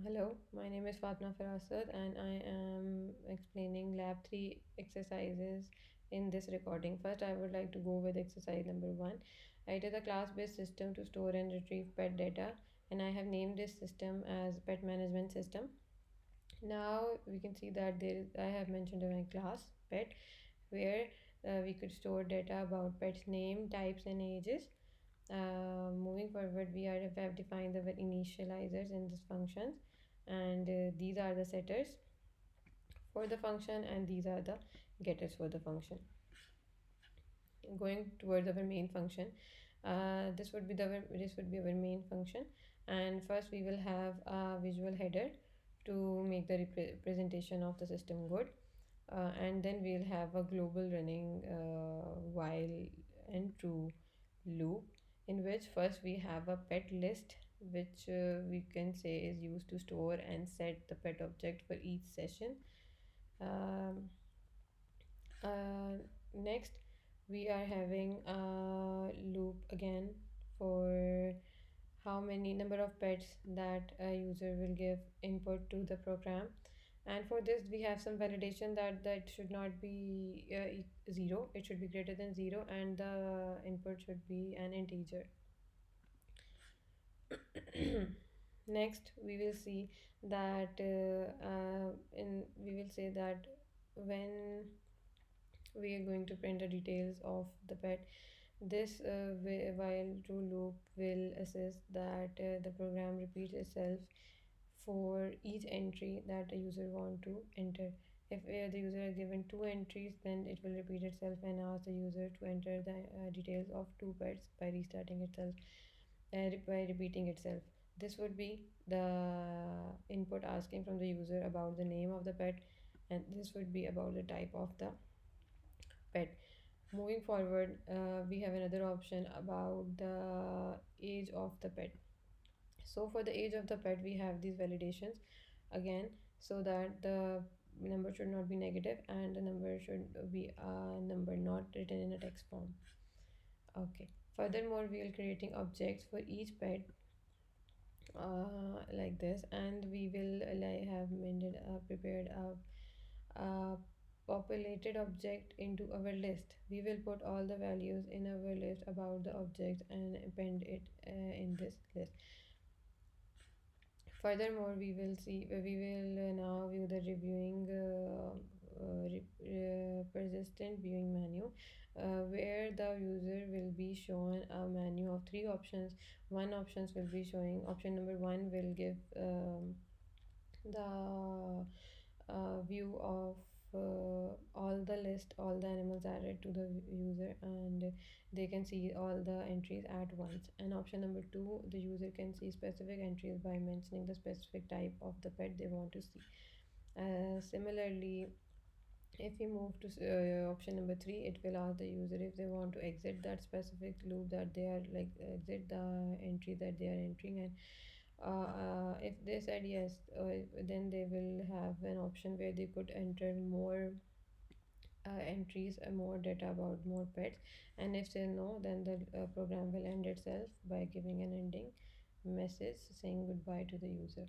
Hello, my name is Fatma Farasat and I am explaining lab 3 exercises in this recording. First, I would like to go with exercise number 1. It is a class-based system to store and retrieve pet data, and I have named this system as pet management system. Now we can see that I have mentioned a class pet where we could store data about pets name, types and ages. Moving forward, have defined the initializers in this functions, and these are the setters for the function, and these are the getters for the function. Going towards our main function, this would be our main function, and first we will have a visual header to make the representation of the system good, and then we'll have a global running while and true loop, in which first we have a pet list, which we can say is used to store and set the pet object for each session. um, uh, Next, we are having a loop again for how many number of pets that a user will give input to the program, and for this we have some validation that should not be 0, it should be greater than 0, and the input should be an integer. Next, we will see that in we will say that when we are going to print the details of the pet, this while true loop will assess that the program repeats itself for each entry that the user want to enter. If the user is given two entries, then it will repeat itself and ask the user to enter the details of two pets by restarting itself, by repeating itself. This would be the input asking from the user about the name of the pet, and this would be about the type of the pet. Moving forward, we have another option about the age of the pet. So for the age of the pet, we have these validations again, so that the number should not be negative and the number should be a number not written in a text form. Okay. Furthermore, we are creating objects for each pet, like this, and we will have prepared a populated object into our list. We will put all the values in our list about the object and append it in this list. Furthermore, we will now view the reviewing persistent viewing menu, where the user will be shown a menu of three options. One options will be showing option number one will give the view of all the list, all the animals added to the user, and they can see all the entries at once. And option number two, the user can see specific entries by mentioning the specific type of the pet they want to see. Similarly, if we move to option number three, it will ask the user if they want to exit that specific loop, that they are like exit the entry that they are entering, and if they said yes, then they will have an option where they could enter more entries, more data about more pets, and if they no, then the program will end itself by giving an ending message saying goodbye to the user.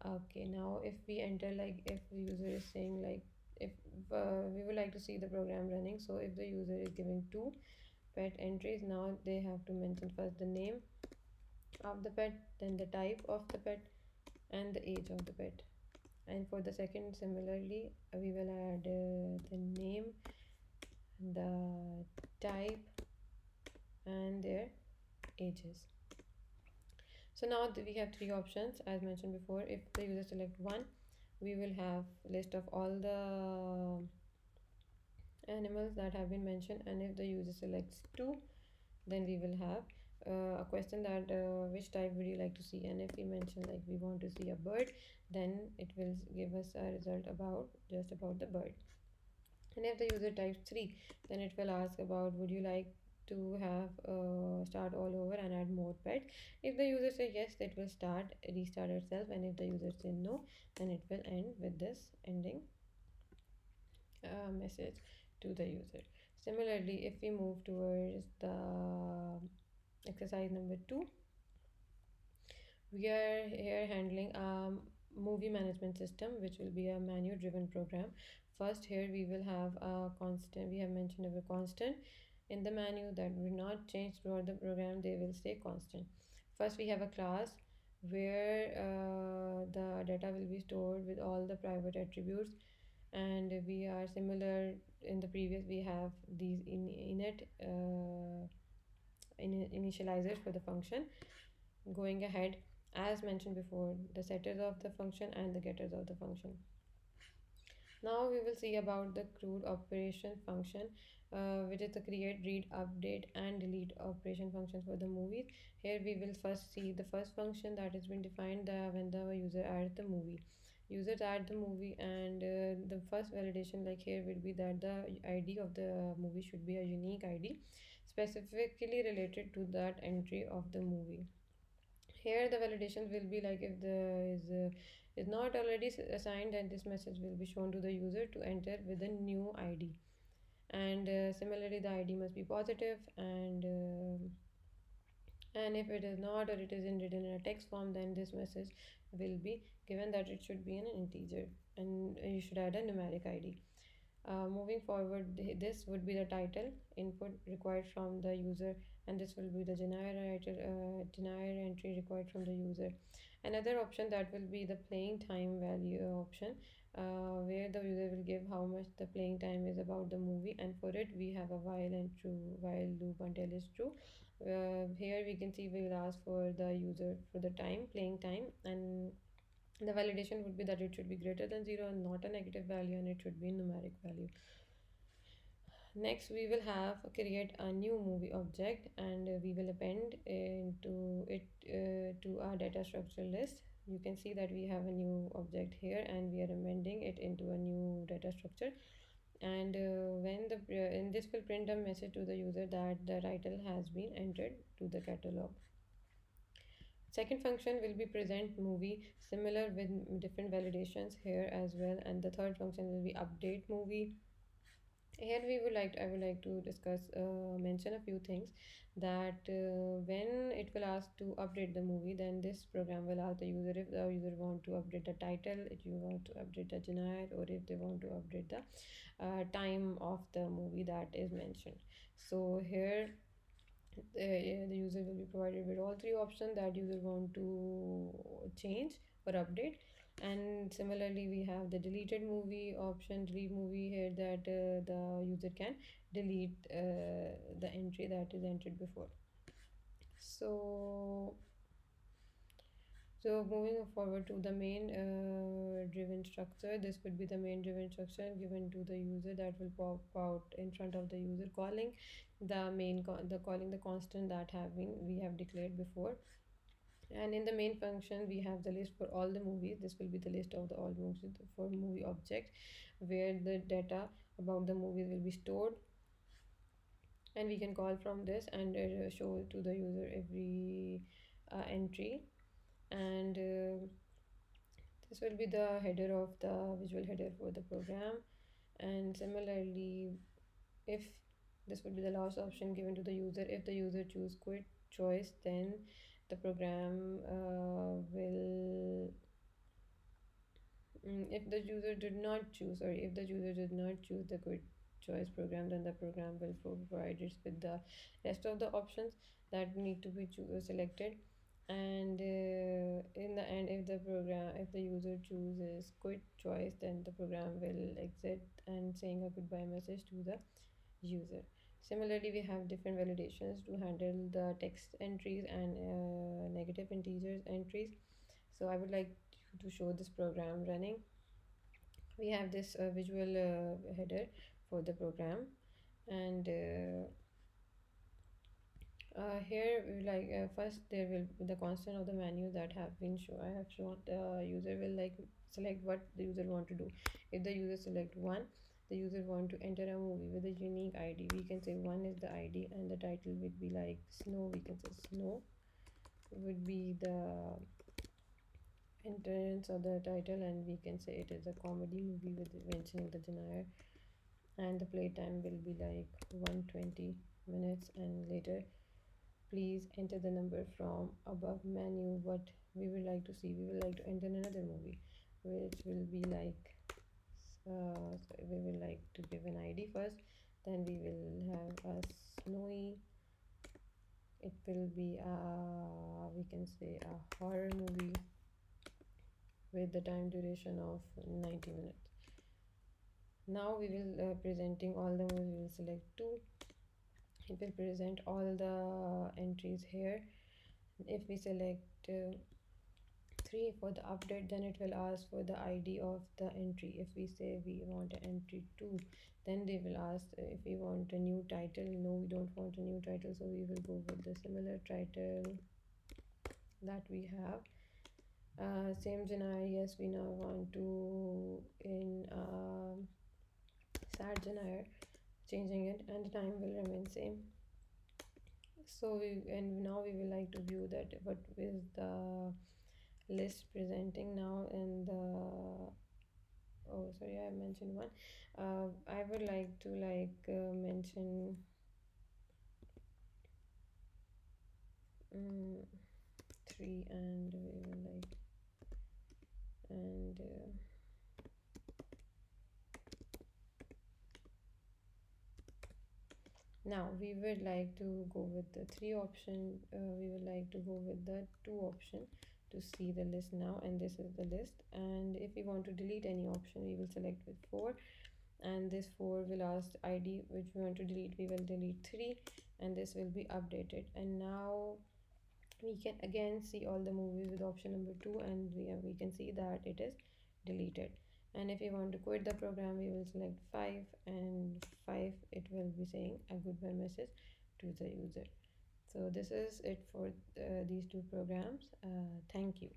Okay, now if we enter, like if the user is saying like, if we would like to see the program running, so if the user is giving two pet entries, now they have to mention first the name of the pet, then the type of the pet, and the age of the pet. And for the second, similarly, we will add the name, the type, and their ages. So now we have three options as mentioned before. If the user select one, we will have list of all the animals that have been mentioned, and if the user selects two, then we will have a question that which type would you like to see, and if we mention like we want to see a bird, then it will give us a result about just about the bird. And if the user types 3, then it will ask about would you like to have start all over and add more pets. If the user say yes, it will restart itself, and if the user say no, then it will end with this ending message to the user. Similarly, if we move towards the exercise number 2, we are here handling movie management system, which will be a menu driven program. First, here we will have a constant, we have mentioned a constant in the menu that will not change throughout the program, they will stay constant. First, we have a class where the data will be stored with all the private attributes, and we are similar in the previous, we have these init initializers for the function. Going ahead, as mentioned before, the setters of the function and the getters of the function. Now we will see about the CRUD operation function, which is the create, read, update, and delete operation functions for the movies. Here we will first see the first function that has been defined when the user adds the movie. Users add the movie, and the first validation, like here, will be that the ID of the movie should be a unique ID, specifically related to that entry of the movie. Here the validation will be like if the is not already assigned, and this message will be shown to the user to enter with a new ID. And similarly, the ID must be positive, and if it is not, or it is written in a text form, then this message will be given that it should be an integer, and you should add a numeric ID. Moving forward, this would be the title input required from the user, and this will be the denier entry required from the user. Another option that will be the playing time value option, where the user will give how much the playing time is about the movie, and for it we have a while loop until is true. Here we can see we'll ask for the user for the playing time, and the validation would be that it should be greater than 0 and not a negative value, and it should be a numeric value. Next, we will have create a new movie object, and we will append into it to our data structure list. You can see that we have a new object here, and we are amending it into a new data structure. And when the in this will print a message to the user that the title has been entered to the catalog. Second function will be present movie, similar with different validations here as well. And the third function will be update movie. Here I would like to discuss mention a few things, that when it will ask to update the movie, then this program will ask the user if the user want to update the title, if you want to update the genre, or if they want to update the time of the movie that is mentioned. So here the user will be provided with all three options that user want to change or update. And similarly, we have the deleted movie option, delete movie here, that the user can delete the entry that is entered before. So so moving forward to the main driven structure, this would be the main driven structure given to the user that will pop out in front of the user, calling the constant that we have declared before. And in the main function, we have the list for all the movies. This will be the list of the all movies for movie object, where the data about the movies will be stored, and we can call from this and show to the user every entry. And this will be the header of the visual header for the program. And similarly, if this would be the last option given to the user, if the user choose quit choice, then the program will if the user did not choose, or if the user did not choose the quit choice program, then the program will provide it with the rest of the options that need to be selected. And in the end, if the user chooses quit choice, then the program will exit and saying a goodbye message to the user. Similarly, we have different validations to handle the text entries and negative integers entries. So I would like to show this program running. We have this visual header for the program, and here we like first there will be the constant of the menu that I have shown. The user will like select what the user want to do. If the user select one, the user want to enter a movie with a unique ID, we can say one is the ID, and the title would be like snow, we can say snow would be the entrance of the title, and we can say it is a comedy movie with mentioning the genre. And the playtime will be like 120 minutes, and later please enter the number from above menu what we would like to see. We would like to enter another movie. which will be like, so we will like to give an ID first, then we will have a snowy. It will be we can say a horror movie with the time duration of 90 minutes. Now we will presenting all the movies. We will select two. It will present all the entries here. If we select 3 for the update, then it will ask for the ID of the entry. If we say we want an entry 2, then they will ask if we want a new title. No, we don't want a new title, so we will go with the similar title that we have. Same genre, yes, we now want to in sad genre, changing it, and the time will remain same. So we, and now we will like to view that what is the list presenting now in the, oh sorry, I mentioned one. I would like to mention um, 3, and we will like, and now we would like to go with the 3 option. We would like to go with the 2 option to see the list now, and this is the list. And if we want to delete any option, we will select with 4, and this 4 will ask ID which we want to delete. We will delete 3, and this will be updated. And now we can again see all the movies with option number 2, and we can see that it is deleted. And if we want to quit the program, we will select 5, and 5 it will be saying a goodbye message to the user. So this is it for these two programs. Thank you.